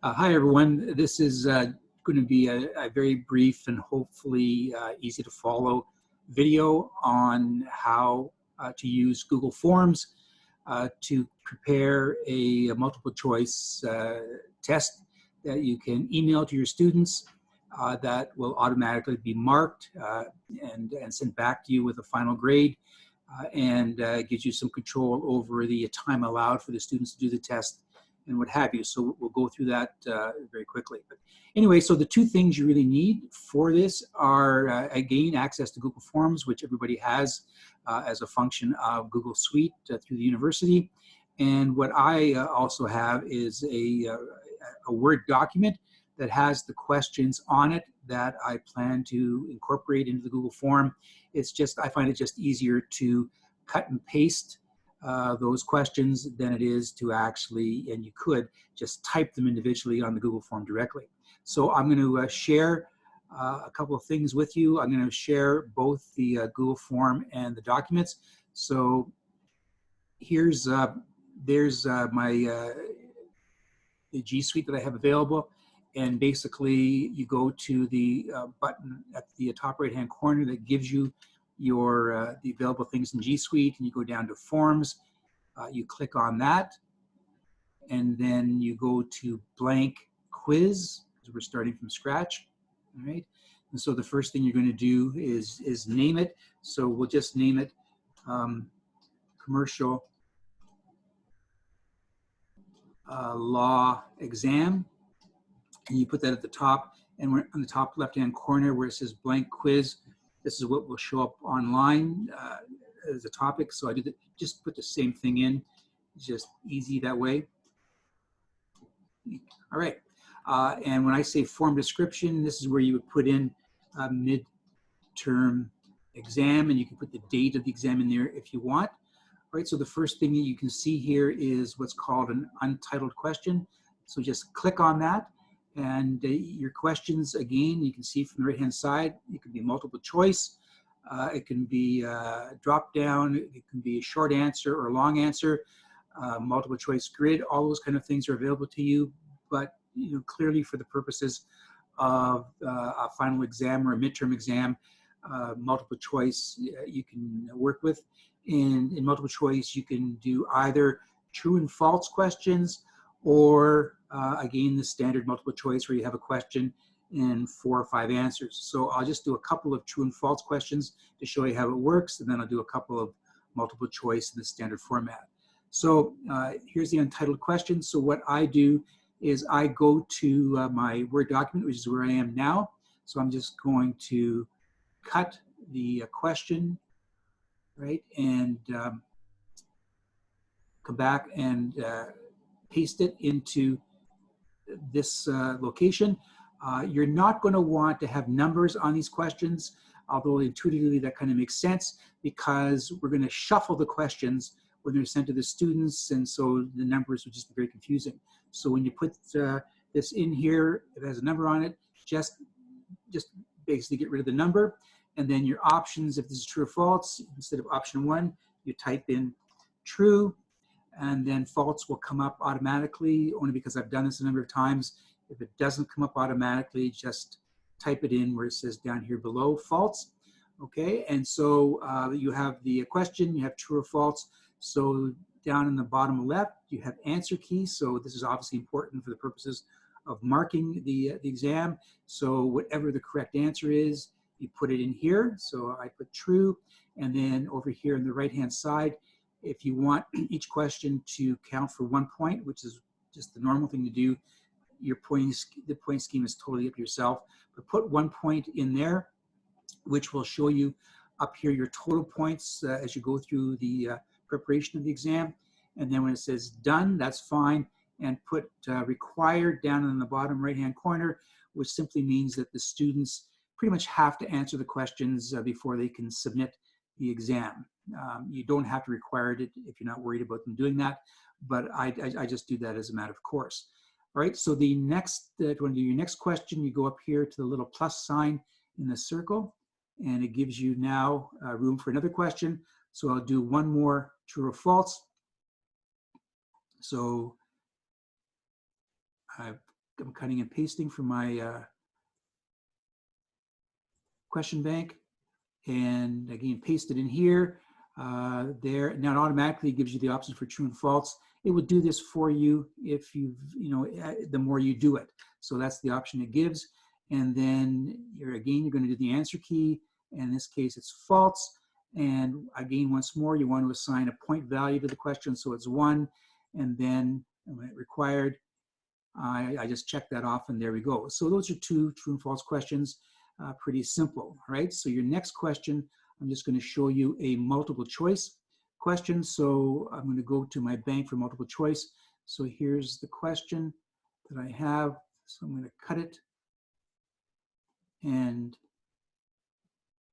Hi, everyone. This is going to be a very brief and hopefully easy to follow video on how to use Google Forms to prepare a multiple choice test that you can email to your students that will automatically be marked and sent back to you with a final grade and gives you some control over the time allowed for the students to do the test and what have you. So we'll go through that very quickly. But anyway, so the two things you really need for this are, again, access to Google Forms, which everybody has as a function of Google Suite through the university. And what I also have is a Word document that has the questions on it that I plan to incorporate into the Google form. It's just, I find it just easier to cut and paste those questions than it is to actually, and you could just type them individually on the Google form directly. So I'm going to share a couple of things with you. I'm going to share both the Google form and the documents. So here's there's my the G Suite that I have available, and basically you go to the button at the top right hand corner that gives you your the available things in G Suite, and you go down to Forms. You click on that, and then you go to Blank Quiz, because we're starting from scratch. All right, and so the first thing you're going to do is name it. So we'll just name it Commercial Law Exam, and you put that at the top, and we're on the top left-hand corner where it says Blank Quiz. This is what will show up online as a topic. So I did just put the same thing in. It's just easy that way. All right, and when I say form description, this is where you would put in midterm exam, and you can put the date of the exam in there if you want. All right, so the first thing that you can see here is what's called an untitled question. So just click on that, and your questions, again, you can see from the right-hand side, it can be multiple choice, it can be drop down, it can be a short answer or a long answer, multiple choice grid, all those kind of things are available to you, but clearly for the purposes of a final exam or a midterm exam, multiple choice you can work with. In multiple choice, you can do either true and false questions, or again, the standard multiple choice where you have a question and 4 or 5 answers. So I'll just do a couple of true and false questions to show you how it works, and then I'll do a couple of multiple choice in the standard format. So here's the untitled question. So what I do is I go to my Word document, which is where I am now. So I'm just going to cut the question, right, and come back and paste it into this location. You're not going to want to have numbers on these questions, although intuitively that kind of makes sense, because we're going to shuffle the questions when they're sent to the students, and so the numbers would just be very confusing. So when you put this in here, it has a number on it, just basically get rid of the number, and then your options, if this is true or false, instead of option 1, you type in true, and then false will come up automatically, only because I've done this a number of times. If it doesn't come up automatically, just type it in where it says down here below, false. Okay, and so you have the question, you have true or false. So down in the bottom left, you have answer key. So this is obviously important for the purposes of marking the exam. So whatever the correct answer is, you put it in here. So I put true, and then over here on the right-hand side, if you want each question to count for 1 point, which is just the normal thing to do, the point scheme is totally up to yourself, but put 1 point in there, which will show you up here your total points as you go through the preparation of the exam. And then when it says done, that's fine, and put required down in the bottom right-hand corner, which simply means that the students pretty much have to answer the questions before they can submit the exam. You don't have to require it if you're not worried about them doing that, but I just do that as a matter of course. All right, so the next, if you want to do your next question, you go up here to the little plus sign in the circle, and it gives you now room for another question. So I'll do one more true or false. So I I'm cutting and pasting from my question bank, and again, paste it in here. There, now it automatically gives you the options for true and false. It will do this for you if the more you do it. So that's the option it gives. And then you're going to do the answer key. And in this case, it's false. And again, once more, you want to assign a point value to the question. So it's 1. And then when required, I just check that off, and there we go. So those are 2 true and false questions. Pretty simple, right? So your next question, I'm just going to show you a multiple choice question. So I'm going to go to my bank for multiple choice. So here's the question that I have. So I'm going to cut it and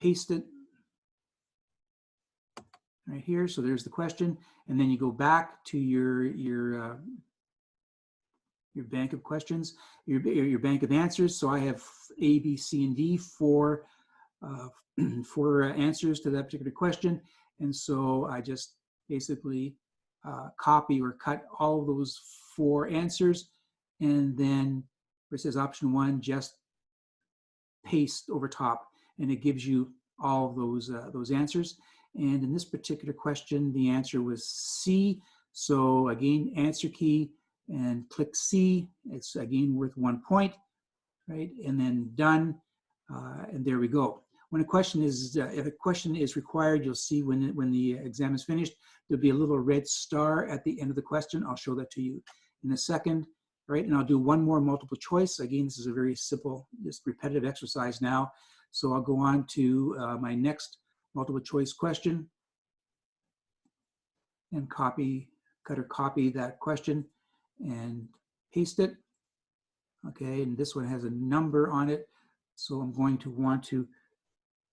paste it right here. So there's the question. And then you go back to your bank of questions, your bank of answers. So I have A, B, C, and D, 4 answers to that particular question. And so I just basically copy or cut all of those 4 answers. And then where it says option 1, just paste over top, and it gives you all of those answers. And in this particular question, the answer was C. So again, answer key, and click C. It's again worth 1 point, right? And then done, and there we go. When a question is, if a question is required, you'll see when the exam is finished, there'll be a little red star at the end of the question. I'll show that to you in a second, right? And I'll do one more multiple choice. Again, this is a very simple, just repetitive exercise now. So I'll go on to my next multiple choice question and cut or copy that question and paste it. Okay, and this one has a number on it. So I'm going to want to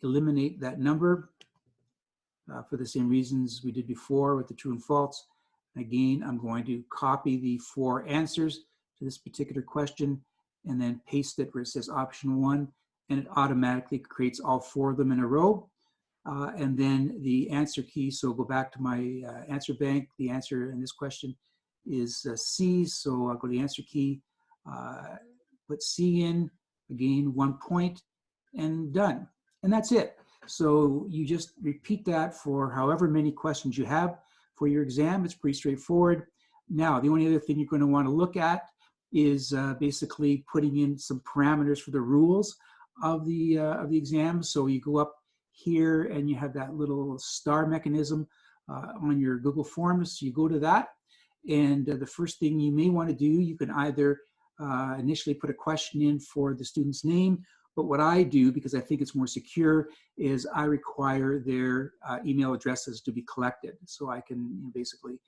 eliminate that number for the same reasons we did before with the true and false. Again, I'm going to copy the 4 answers to this particular question and then paste it where it says option 1, and it automatically creates all 4 of them in a row. And then the answer key, so go back to my answer bank. The answer in this question is C, so I'll go to the answer key, put C in, again, 1 point, and done. And that's it. So you just repeat that for however many questions you have for your exam. It's pretty straightforward. Now, the only other thing you're going to want to look at is basically putting in some parameters for the rules of the exam. So you go up here and you have that little star mechanism on your Google Forms. So you go to that, and the first thing you may want to do, you can either initially put a question in for the student's name, but what I do, because I think it's more secure, is I require their email addresses to be collected. So I can basically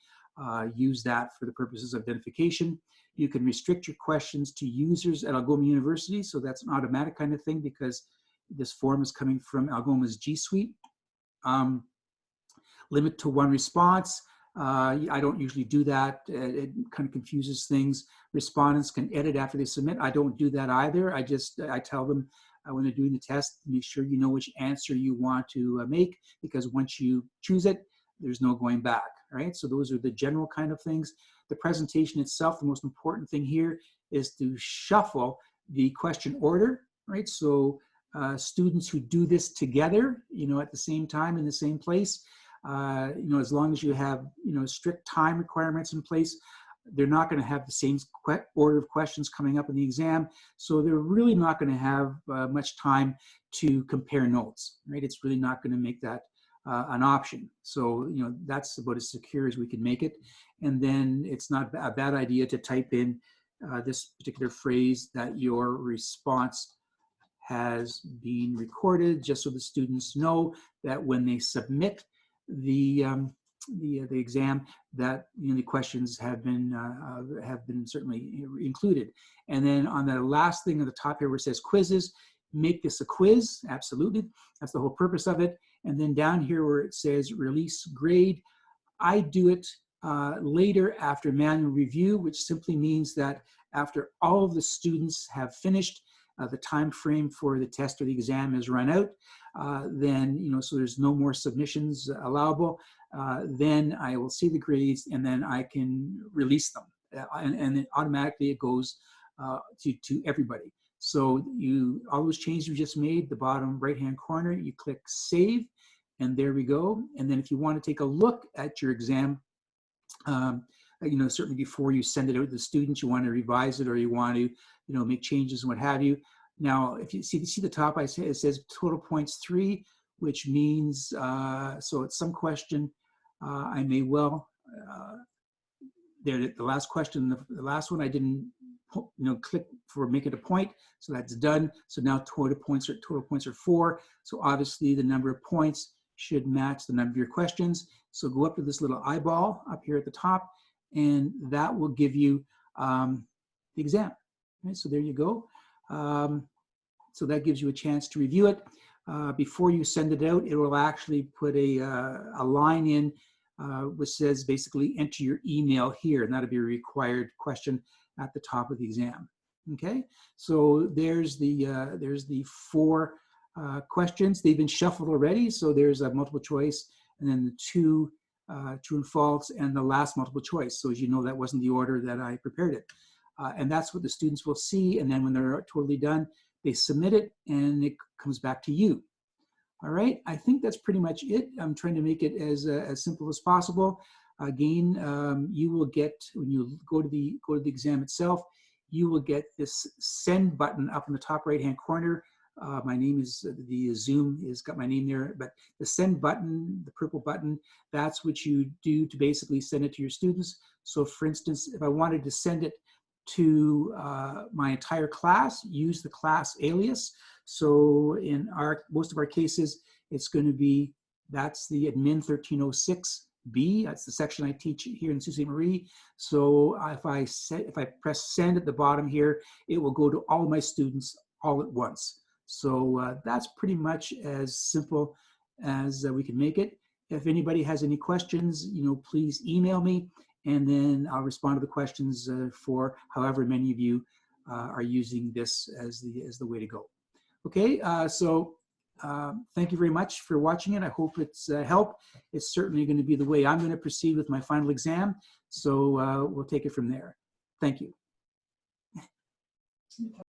use that for the purposes of identification. You can restrict your questions to users at Algoma University. So that's an automatic kind of thing, because this form is coming from Algoma's G Suite. Limit to 1 response. I don't usually do that. It kind of confuses things. Respondents can edit after they submit. I don't do that either. I tell them when they're doing the test, make sure you know which answer you want to make, because once you choose it, there's no going back, right? So those are the general kind of things. The presentation itself, the most important thing here is to shuffle the question order, right? So students who do this together, at the same time in the same place, as long as you have, strict time requirements in place, they're not going to have the same order of questions coming up in the exam. So they're really not going to have much time to compare notes, right? It's really not going to make that an option. So, that's about as secure as we can make it. And then it's not a bad idea to type in this particular phrase that your response has been recorded, just so the students know that when they submit the exam, that the questions have been certainly included. And then on the last thing at the top here where it says quizzes, make this a quiz. Absolutely, that's the whole purpose of it. And then down here where it says release grade, I do it later after manual review, which simply means that after all of the students have finished, the time frame for the test or the exam is run out, then, so there's no more submissions allowable, then I will see the grades and then I can release them. And then automatically it goes to everybody. So all those changes you just made, the bottom right-hand corner, you click Save, and there we go. And then if you want to take a look at your exam, certainly before you send it out to the students, you want to revise it or you want to, make changes and what have you. Now, if you see the top, it says total points 3, which means, so at some question, I may well, the last question, the last one I didn't, click for make it a point, so that's done. So now total points are 4. So obviously the number of points should match the number of your questions. So go up to this little eyeball up here at the top, and that will give you the exam. Right, so there you go. So that gives you a chance to review it. Before you send it out, it will actually put a line in which says basically enter your email here, and that'll be a required question at the top of the exam. Okay, so there's the 4 questions. They've been shuffled already, so there's a multiple choice, and then the 2 true and false, and the last multiple choice. So as you know, that wasn't the order that I prepared it. And that's what the students will see, and then when they're totally done, they submit it, and it comes back to you. All right, I think that's pretty much it. I'm trying to make it as simple as possible. Again, you will get, when you go to the exam itself, you will get this send button up in the top right-hand corner. My name is, the Zoom has got my name there, but the send button, the purple button, that's what you do to basically send it to your students. So for instance, if I wanted to send it to my entire class, use the class alias. So in most of our cases, it's going to be, that's the admin 1306B. That's the section I teach here in Sault Ste. Marie. So if I press send at the bottom here, it will go to all of my students all at once. So that's pretty much as simple as we can make it. If anybody has any questions, please email me, and then I'll respond to the questions for however many of you are using this as the way to go. Okay, so thank you very much for watching it. I hope it's helped. It's certainly going to be the way I'm going to proceed with my final exam. So we'll take it from there. Thank you.